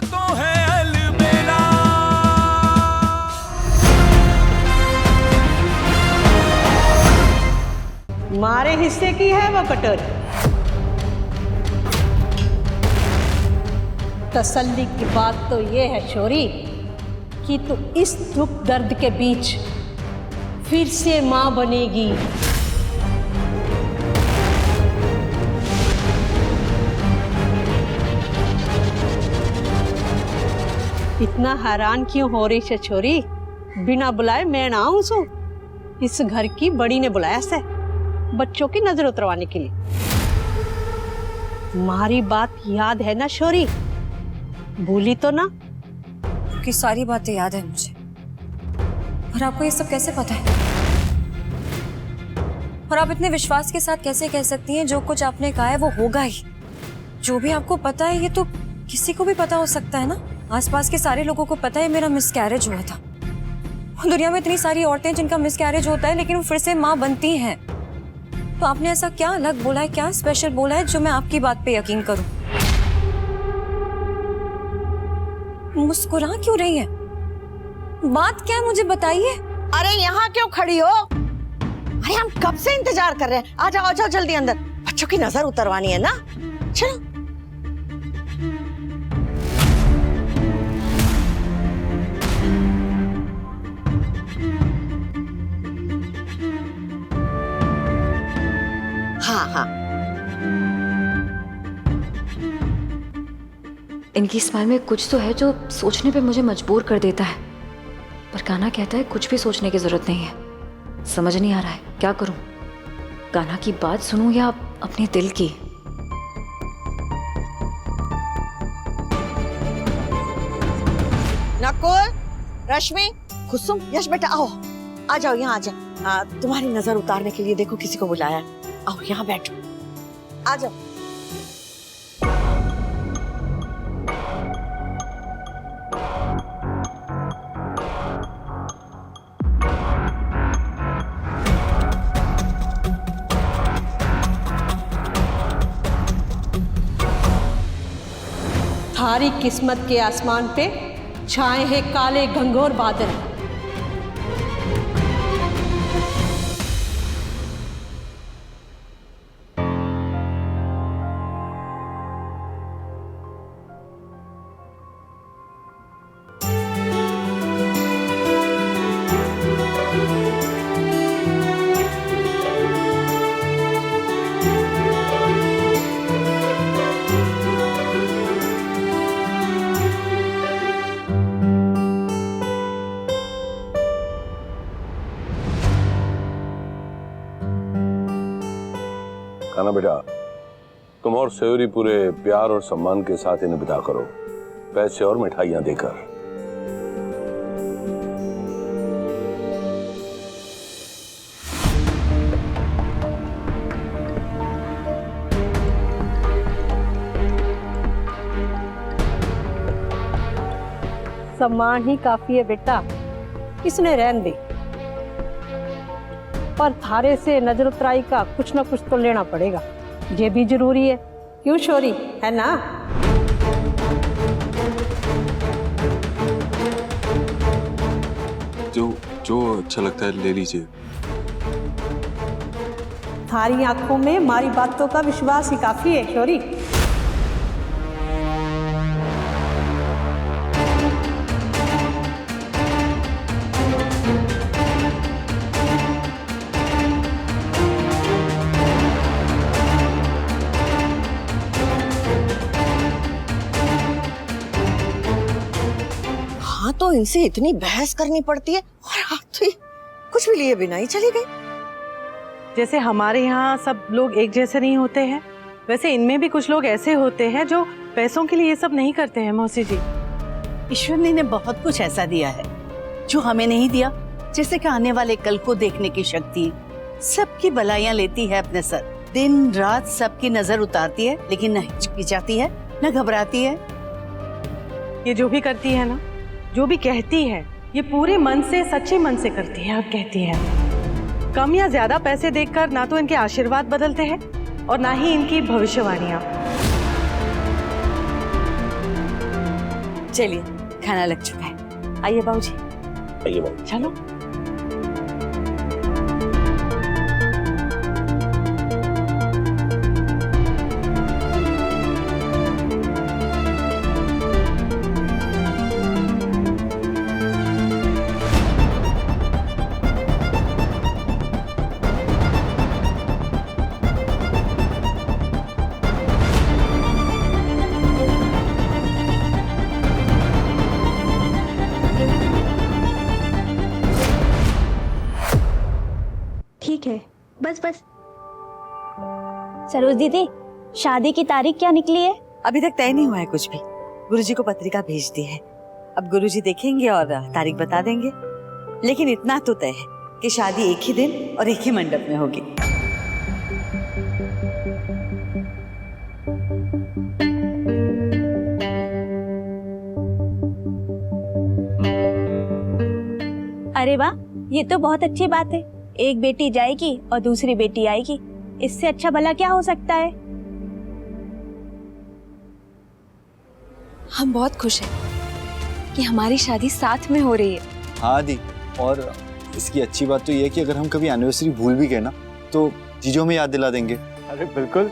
तो है अलबेला। मारे हिस्से की है वो कटोरी। तसल्ली की बात तो ये है शौरी कि तू इस दुख दर्द के बीच फिर से मां बनेगी। इतना हैरान क्यों हो रही है छोरी? बिना बुलाए मैं ना आऊं सो। इस घर की बड़ी ने बुलाया से बच्चों की नजर उतरवाने के लिए। तुम्हारी बात याद है ना शौरी? भूली तो ना? आपकी सारी बातें याद है मुझे, और आपको ये सब कैसे पता है? और आप इतने विश्वास के साथ कैसे कह सकती हैं जो कुछ आपने कहा है वो होगा ही? जो भी आपको पता है ये तो किसी को भी पता हो सकता है ना। आसपास के सारे लोगों को पता है मेरा मिसकैरेज हुआ था। दुनिया में इतनी सारी औरतें जिनका मिसकैरेज होता है लेकिन वो फिर से माँ बनती हैं। तो आपने ऐसा क्या अलग बोला है, क्या स्पेशल बोला है जो मैं आपकी बात पे यकीन करूं? मुस्कुरा क्यों रही है? बात क्या है मुझे बताइए। अरे यहाँ क्यों खड़ी हो? अरे हम कब से इंतजार कर रहे हैं। आ जाओ जल्दी अंदर, बच्चों की नजर उतरवानी है ना। चलो। हाँ। इनकी स्माइल में कुछ तो है जो सोचने पे मुझे मजबूर कर देता है, पर कान्हा कहता है कुछ भी सोचने की जरूरत नहीं है। समझ नहीं आ रहा है क्या करूं, कान्हा की बात सुनूं या अपने दिल की? नकुल, रश्मि, कुसुम, यश बेटा आओ, आ जाओ यहाँ आ जाओ। तुम्हारी नजर उतारने के लिए देखो किसी को बुलाया है। आओ यहाँ बैठो, आ जाओ। थारी किस्मत के आसमान पे छाए हैं काले घंघोर बादल। कान्हा बेटा, तुम और सयोरी पूरे प्यार और सम्मान के साथ इन्हें विदा करो, पैसे और मिठाइयां देकर। सम्मान ही काफी है बेटा, इसने रहन दे। पर थारे से नजर उतराई का कुछ ना कुछ तो लेना पड़ेगा, ये भी जरूरी है। क्यों शौरी, है ना? जो अच्छा लगता है ले लीजिए। थारी आंखों में हमारी बातों का विश्वास ही काफी है शौरी। हाँ तो इनसे इतनी बहस करनी पड़ती है और आप तो कुछ भी लिए बिना ही चली गई। जैसे हमारे यहाँ सब लोग एक जैसे नहीं होते हैं, वैसे इनमें भी कुछ लोग ऐसे होते हैं जो पैसों के लिए ये सब नहीं करते हैं। मौसी जी, ईश्वर ने बहुत कुछ ऐसा दिया है जो हमें नहीं दिया, जैसे कि आने वाले कल को देखने की शक्ति। सबकी भलाइयाँ लेती है अपने सर, दिन रात सबकी नजर उतारती है, लेकिन न हिचकिचाती है न घबराती है। ये जो भी करती है ना, जो भी कहती है, ये पूरे मन से, सच्चे मन से करती है। अब कहती है कम या ज्यादा पैसे देखकर ना तो इनके आशीर्वाद बदलते हैं और ना ही इनकी भविष्यवाणियां। चलिए खाना लग चुका है, आइए बाबूजी। आइए बाबू। चलो। ठीक है, बस बस। सरोज दीदी, शादी की तारीख क्या निकली है? अभी तक तय नहीं हुआ है कुछ भी। गुरुजी को पत्रिका भेज दी है, अब गुरुजी देखेंगे और तारीख बता देंगे। लेकिन इतना तो तय है कि शादी एक ही दिन और एक ही मंडप में होगी। अरे वाह, ये तो बहुत अच्छी बात है। एक बेटी जाएगी और दूसरी बेटी आएगी, इससे अच्छा भला क्या हो सकता है। हम बहुत खुश हैं कि हमारी शादी साथ में हो रही है। हाँ दी, और इसकी अच्छी बात तो ये है कि अगर हम कभी एनिवर्सरी भूल भी गए ना तो जीजो हमें याद दिला देंगे। अरे बिल्कुल,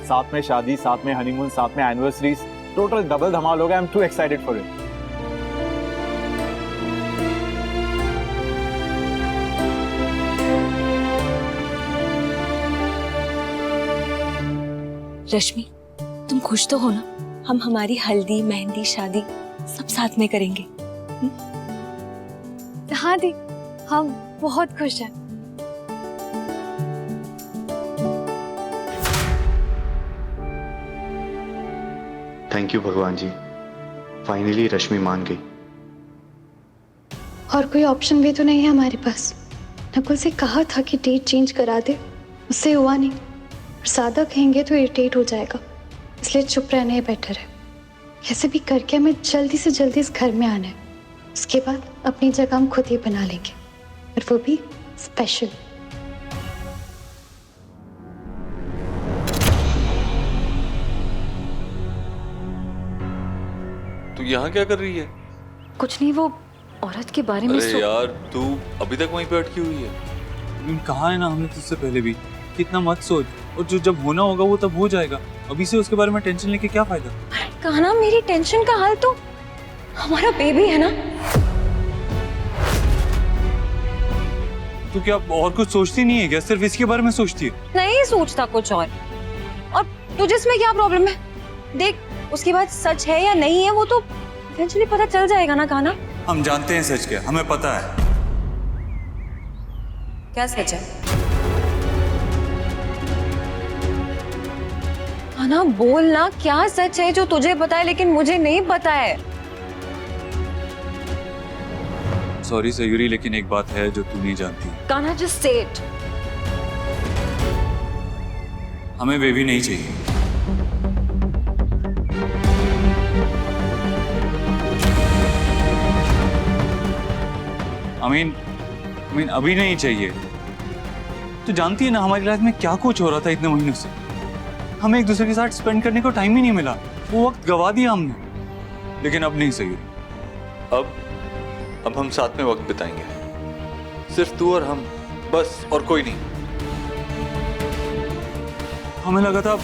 साथ में शादी, साथ में हनीमून, साथ में एनिवर्सरीज, टोटल डबल धमाल होगा। I am too excited for it. Rashmi, तुम खुश तो हो ना? हम हमारी हल्दी, मेहंदी, शादी सब साथ में करेंगे। हाँ दी, हम बहुत खुश हैं। थैंक यू भगवान जी, फाइनली रश्मि मान गई। और कोई ऑप्शन भी तो नहीं है हमारे पास। नकुल से कहा था कि डेट चेंज करा दे, उससे हुआ नहीं। और ज्यादा कहेंगे तो इरिटेट हो जाएगा, इसलिए चुप रहना ही बेटर है। कैसे भी करके हमें जल्दी से जल्दी इस घर में आना है। उसके बाद अपनी जगह हम खुद ही बना लेंगे, और वो भी स्पेशल। तू यहाँ क्या कर रही है? कुछ नहीं, वो औरत के बारे में अरे यार, तू अभी तक वहीं पे अटकी हुई है। कहा है ना हमने तुझसे पहले भी, कितना मत सोच, और जो जब होना होगा वो तब हो जाएगा। अभी से उसके बारे में टेंशन लेके क्या फायदा। कहना, मेरी टेंशन का हाल तो हमारा बेबी है ना। तू क्या और कुछ सोचती नहीं है क्या? सिर्फ इसके बारे में सोचती है? नहीं सोचता कुछ और तुझे इसमें क्या प्रॉब्लम है? देख, उसकी बात सच है या नहीं है वो तो इवेंचुअली पता चल जाएगा ना। कहना, हम जानते हैं सच क्या, हमें पता है। क्या सच है? कहना, बोलना, क्या सच है जो तुझे पता है लेकिन मुझे नहीं पता है? सॉरी सयूरी, लेकिन एक बात है जो तू नहीं जानती। कहना, जस्ट से इट। हमें बेबी नहीं चाहिए। अमीन अभी नहीं चाहिए। तू जानती है ना हमारी लाइफ में क्या कुछ हो रहा था इतने महीनों से। हमें एक दूसरे के साथ स्पेंड करने को टाइम ही नहीं मिला, वो वक्त गवा दिया हमने। लेकिन अब नहीं सही। अब हम साथ में वक्त बिताएंगे, सिर्फ तू और हम, बस, और कोई नहीं। हमें लगा था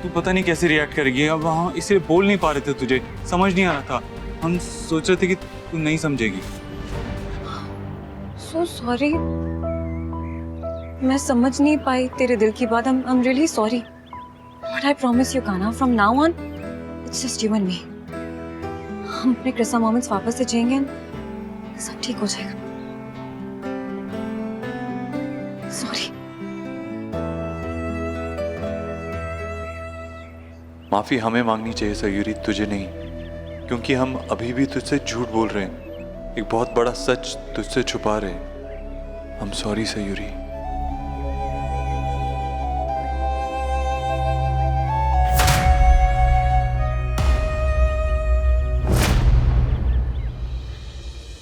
तू पता नहीं कैसे रिएक्ट करेगी, अब हम इसे बोल नहीं पा रहे थे, तुझे समझ नहीं आ रहा था। हम सोच रहे थे कि तू नहीं समझेगी। So sorry, मैं समझ नहीं पाई तेरे दिल की बात। I'm really sorry, but I promise you, Kana, from now on, it's just you and me. हम अपने क्रिस्मस मोमेंट्स वापस से जिएंगे, सब ठीक हो जाएगा। Sorry. माफी हमें मांगनी चाहिए सयूरी, तुझे नहीं, क्योंकि हम अभी भी तुझसे झूठ बोल रहे हैं, एक बहुत बड़ा सच तुझसे छुपा रहे हैं। I'm sorry Sayuri.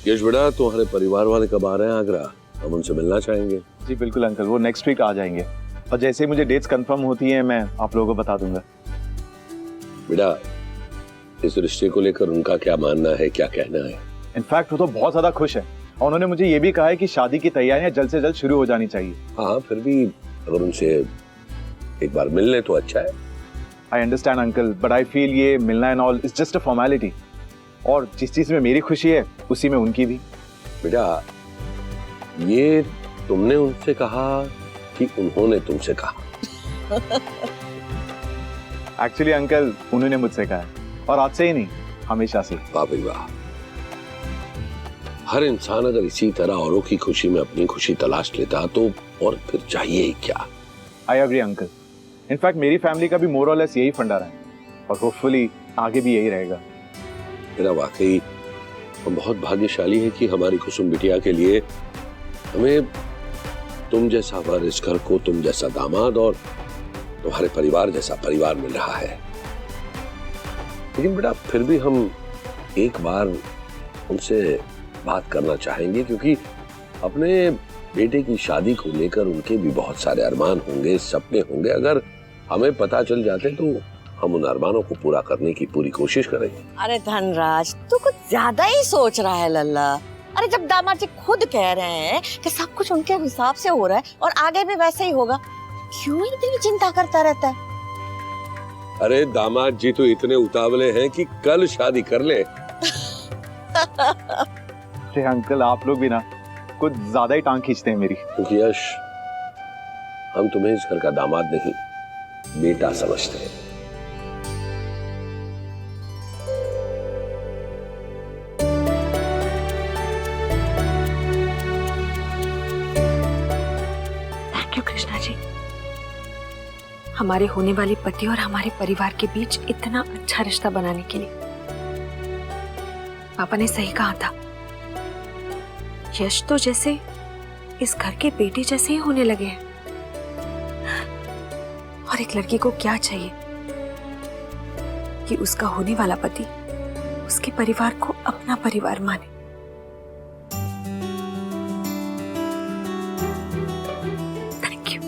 यश बेटा, तुम्हारे परिवार वाले कब आ रहे हैं आगरा? हम उनसे मिलना चाहेंगे। जी बिल्कुल अंकल, वो नेक्स्ट वीक आ जाएंगे, और जैसे ही मुझे डेट्स कंफर्म होती हैं मैं आप लोगों को बता दूंगा। बेटा, इस रिश्ते को लेकर उनका क्या मानना है, क्या कहना है? इनफैक्ट वो तो बहुत ज्यादा खुश है और उन्होंने मुझे ये भी कहा है कि शादी की तैयारियां जल्द से जल्द शुरू हो जानी चाहिए। हाँ, फिर भी अगर उनसे एक बार मिल ले तो अच्छा है। I understand uncle, but I feel ये मिलना and all is just a formality. और जिस चीज में मेरी खुशी है उसी में उनकी भी। बेटा, ये तुमने उनसे कहा कि उन्होंने तुमसे कहा? एक्चुअली अंकल, उन्होंने मुझसे कहा है, और आज से ही नहीं, हमेशा से। वाह भाई वाह। हर इंसान अगर इसी तरह औरों की खुशी में अपनी खुशी तलाश लेता तो और फिर चाहिए ही क्या। I agree uncle. इनफैक्ट मेरी फैमिली का भी मोर और लेस यही फंडा रहा है और होपफुली आगे भी यही रहेगा। मेरा वाकई हम बहुत भाग्यशाली है कि हमारी कुसुम बिटिया के लिए हमें तुम जैसा वर इस घर को, तुम जैसा दामाद और तुम्हारे परिवार जैसा परिवार मिल रहा है। लेकिन बेटा, फिर भी हम एक बार उनसे बात करना चाहेंगे, क्योंकि अपने बेटे की शादी को लेकर उनके भी बहुत सारे अरमान होंगे, सपने होंगे। अगर हमें पता चल जाते तो हम उन अरमानों को पूरा करने की पूरी कोशिश करेंगे। अरे धनराज, तू कुछ ज्यादा ही सोच रहा है लल्ला। अरे जब दामाद जी खुद कह रहे हैं कि सब कुछ उनके हिसाब से हो रहा है और आगे भी वैसे ही होगा, क्यों इतनी चिंता करता रहता है? अरे दामाद जी तो इतने उतावले हैं कि कल शादी कर ले। अरे अंकल, आप लोग भी ना कुछ ज्यादा ही टांग खींचते हैं मेरी। क्योंकि यश, हम तुम्हें इस घर का दामाद नहीं, बेटा समझते हैं। थैंक यू कृष्णा जी, हमारे होने वाले पति और हमारे परिवार के बीच इतना अच्छा रिश्ता बनाने के लिए। पापा ने सही कहा था, यश तो जैसे इस घर के बेटे जैसे ही होने लगे हैं। और एक लड़की को क्या चाहिए कि उसका होने वाला पति उसके परिवार को अपना परिवार माने। Thank you.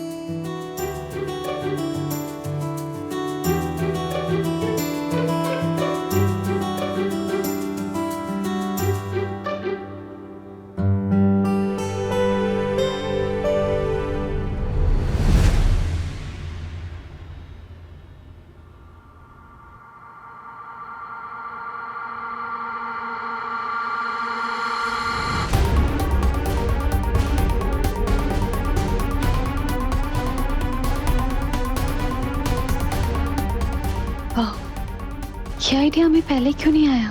ये आइडिया हमें पहले क्यों नहीं आया?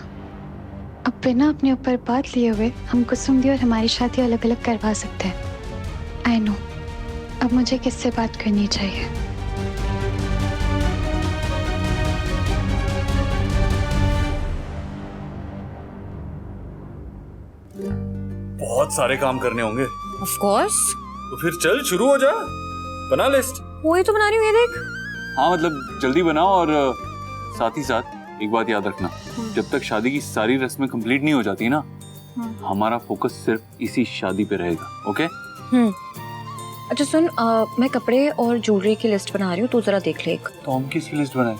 अब बिना अपने ऊपर बात लिए हुए हम कुसुम दी और हमारी शादी अलग अलग करवा सकते हैं। आई नो, अब मुझे किससे बात करनी चाहिए। बहुत सारे काम करने होंगे। Of course. तो फिर चल शुरू हो जा, बना लिस्ट। वही तो बना रही हूँ, ये देख। हाँ, मतलब जल्दी बनाओ। और साथ ही साथ एक बात याद रखना, जब तक शादी की सारी रस्में कंप्लीट नहीं हो जाती ना, हमारा फोकस सिर्फ इसी शादी पे रहेगा। ओके? अच्छा सुन, मैं कपड़े और ज्वेलरी की लिस्ट बना रही हूँ, तू जरा देख ले एक। तो हम किसकी लिस्ट बनाए?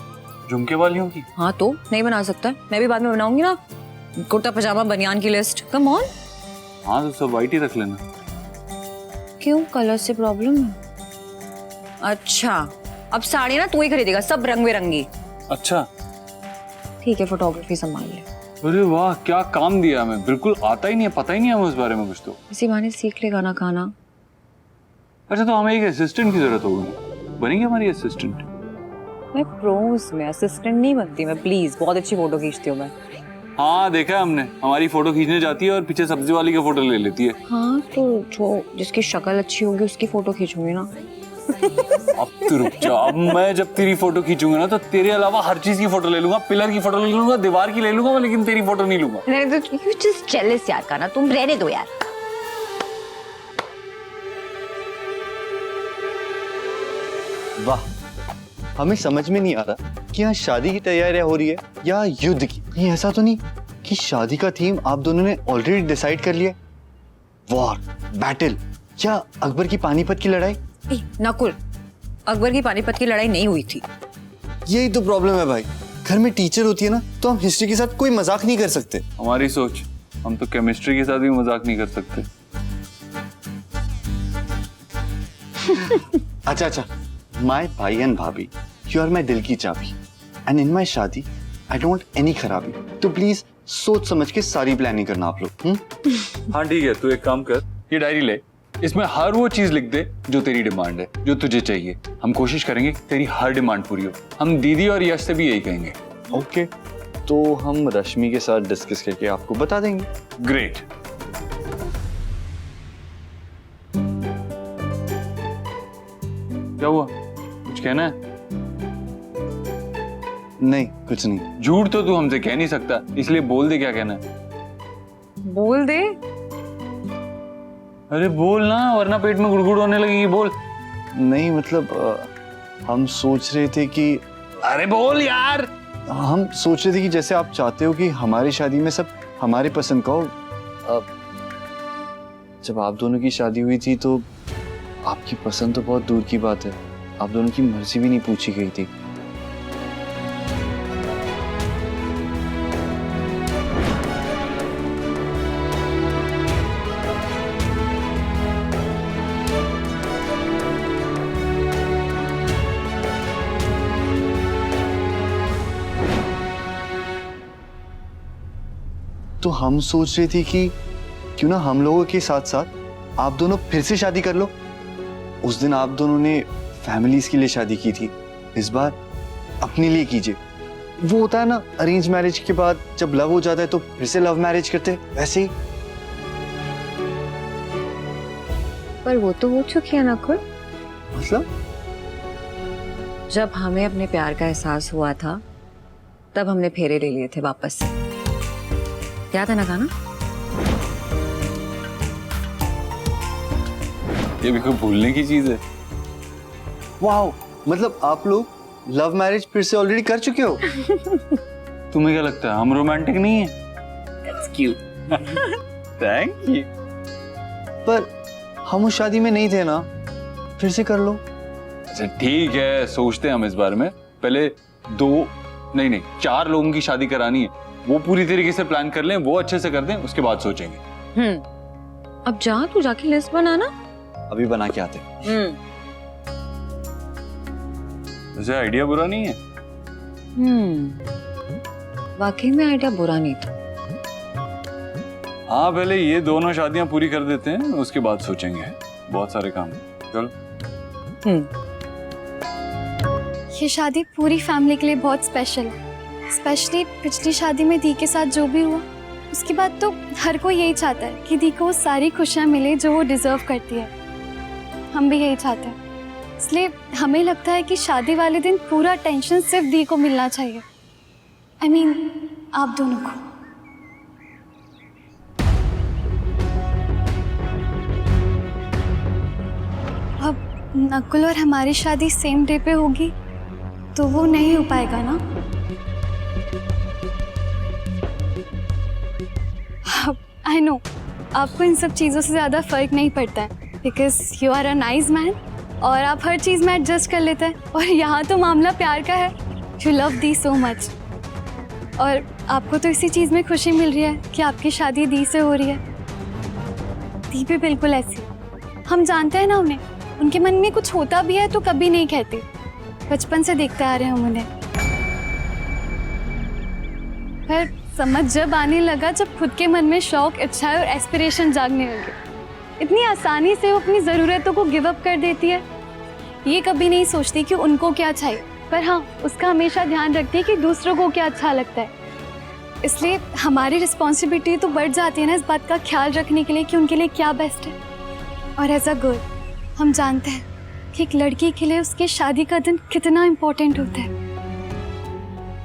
झुमके वालियों की? हाँ, तो नहीं बना सकता, मैं भी बाद में बनाऊंगी ना, कुर्ता पजामा बनियान की लिस्ट। Come on. हाँ, तो सब व्हाइट ही रख लेना। क्यों, कलर से प्रॉब्लम है? अच्छा, अब साड़ी ना तू ही खरीदेगा, सब रंग बिरंगी। अच्छा ठीक है, फोटोग्राफी संभाल ले। अरे वाह, क्या काम दिया हमें, बिल्कुल आता ही नहीं है, पता ही नहीं है हमें उस बारे में कुछ। तो इसी बहाने सीख ले गाना खाना। अच्छा, तो हमें एक असिस्टेंट की जरूरत होगी, बनेगी हमारी असिस्टेंट? मैं प्रोज में असिस्टेंट नहीं बनती मैं, प्लीज। बहुत अच्छी फोटो खींचती हूँ मैं। हाँ, देखा है हमने, हमारी फोटो खींचने जाती है और पीछे सब्जी वाली की फोटो ले लेती है। हाँ, तो जो जिसकी शक्ल अच्छी होगी उसकी फोटो खींचूंगी ना। अब तो रुक जा, अब मैं जब तेरी फोटो खींचूंगा ना तो तेरे अलावा हर चीज की फोटो ले लूंगा, पिलर की फोटो ले लूंगा, दीवार की ले लूंगा, लेकिन तेरी फोटो नहीं लूंगा। नहीं तो यू जस्ट जेलस यार, काना तुम रहने दो यार। वाह, हमें समझ में नहीं आ रहा कि यहाँ शादी की तैयारियां हो रही है या युद्ध की। कहीं ऐसा तो नहीं कि शादी का थीम आप दोनों ने ऑलरेडी डिसाइड कर लिया? वॉर, बैटल या अकबर की पानीपत की लड़ाई? नकुल, अकबर की पानीपत की लड़ाई नहीं हुई थी। यही तो प्रॉब्लम है भाई, घर में टीचर होती है ना, तो हम हिस्ट्री के साथ कोई मजाक नहीं कर सकते। हमारी सोच, हम तो केमिस्ट्री के साथ भी मजाक नहीं कर सकते। अच्छा, माय भाई एंड भाभी, यू आर माय दिल की चाबी, एंड इन माय शादी आई डोंट एनी खराबी। तो प्लीज सोच समझ के सारी प्लानिंग करना आप लोग। हाँ ठीक है, तू एक काम कर, ये डायरी ले, इसमें हर वो चीज लिख दे जो तेरी डिमांड है, जो तुझे चाहिए। हम कोशिश करेंगे कि तेरी हर डिमांड पूरी हो। हम दीदी और यश से भी यही कहेंगे। ओके, तो हम रश्मि के साथ डिस्कस करके आपको बता देंगे। ग्रेट। क्या हुआ, कुछ कहना है? नहीं, कुछ नहीं। झूठ तो तू हमसे कह नहीं सकता, इसलिए बोल दे क्या कहना है। बोल दे। अरे बोल ना, वरना पेट में गुड़गुड़ होने लगेगी। बोल। नहीं मतलब हम सोच रहे थे कि, अरे बोल यार। हम सोच रहे थे कि जैसे आप चाहते हो कि हमारी शादी में सब हमारे पसंद का हो। जब आप दोनों की शादी हुई थी तो आपकी पसंद तो बहुत दूर की बात है, आप दोनों की मर्जी भी नहीं पूछी गई थी। तो हम सोच रहे थे कि क्यों ना हम लोगों के साथ साथ आप दोनों फिर से शादी कर लो। उस दिन आप दोनों ने फैमिलीज के लिए शादी की थी, इस बार अपने लिए कीजिए। वो होता है ना, अरेंज मैरिज के बाद जब लव हो जाता है तो फिर से लव मैरिज करते हैं, वैसे ही। पर वो तो हो चुकी है ना कुल। मतलब जब हमें अपने प्यार का एहसास हुआ था तब हमने फेरे ले लिए थे वापस से, याद है ना गाना? ये भी कोई भूलने की चीज है। वाओ, मतलब आप लोग लव मैरिज फिर से ऑलरेडी कर चुके हो। तुम्हें क्या लगता है हम रोमांटिक नहीं है? That's cute. Thank you. पर हम उस शादी में नहीं थे ना, फिर से कर लो। अच्छा ठीक है, सोचते हैं हम इस बारे में। पहले 4 लोगों की शादी करानी है, वो पूरी तरीके से प्लान कर लें, वो अच्छे से कर दें, उसके बाद सोचेंगे। अब जा, तू जाके लिस्ट बनाना। अभी बना के आते। वैसे आइडिया बुरा नहीं है। वाकई में आइडिया बुरा नहीं था। हाँ, पहले ये दोनों शादियां पूरी कर देते हैं, उसके बाद सोचेंगे, बहुत सारे काम हैं। चलो। ये शादी पूरी फैमिली के लिए बहुत स्पेशल है, स्पेशली पिछली शादी में दी के साथ जो भी हुआ, उसके बाद तो हर कोई यही चाहता है कि दी को वो सारी खुशियाँ मिले जो वो डिजर्व करती है। हम भी यही चाहते हैं, इसलिए हमें लगता है कि शादी वाले दिन पूरा टेंशन सिर्फ दी को मिलना चाहिए। I mean, आप दोनों को। अब नकुल और हमारी शादी सेम डे पे होगी तो वो नहीं हो पाएगा ना। आई नो आपको इन सब चीज़ों से ज़्यादा फर्क नहीं पड़ता है, because you are a nice man और आप हर चीज़ में एडजस्ट कर लेते हैं। और यहाँ तो मामला प्यार का है, you love the so much, और आपको तो इसी चीज़ में खुशी मिल रही है कि आपकी शादी दी से हो रही है। दी भी बिल्कुल ऐसी, हम जानते हैं ना उन्हें, उनके मन में कुछ होता भी है तो कभी नहीं कहते, बचपन से देखते आ रहे हैं हम उन्हें। पर समझ जब आने लगा, जब खुद के मन में शौक, इच्छाएं और एस्पिरेशन जागने लगे, इतनी आसानी से वो अपनी ज़रूरतों को गिव अप कर देती है। ये कभी नहीं सोचती कि उनको क्या चाहिए, पर हाँ उसका हमेशा ध्यान रखती है कि दूसरों को क्या अच्छा लगता है। इसलिए हमारी रिस्पॉन्सिबिलिटी तो बढ़ जाती है ना इस बात का ख्याल रखने के लिए कि उनके लिए क्या बेस्ट है। और एज अ गर्ल हम जानते हैं कि एक लड़की के लिए उसकी शादी का दिन कितना इम्पोर्टेंट होता है।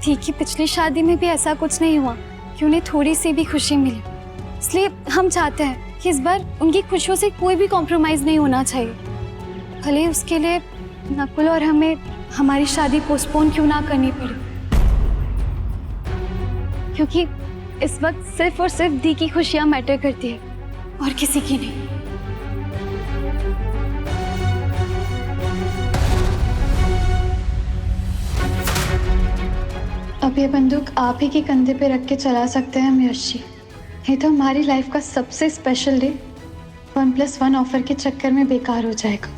ठीक है, पिछली शादी में भी ऐसा कुछ नहीं हुआ कि उन्हें थोड़ी सी भी खुशी मिली, इसलिए हम चाहते हैं कि इस बार उनकी खुशियों से कोई भी कॉम्प्रोमाइज़ नहीं होना चाहिए, भले उसके लिए नकुल और हमें हमारी शादी पोस्टपोन क्यों ना करनी पड़े। क्योंकि इस वक्त सिर्फ और सिर्फ दी की खुशियाँ मैटर करती है और किसी की नहीं। अब अब ये बंदूक आप ही के कंधे पे रख के चला सकते हैं हम यश जी। ये तो हमारी लाइफ का सबसे स्पेशल डे 1+1 ऑफर के चक्कर में बेकार हो जाएगा।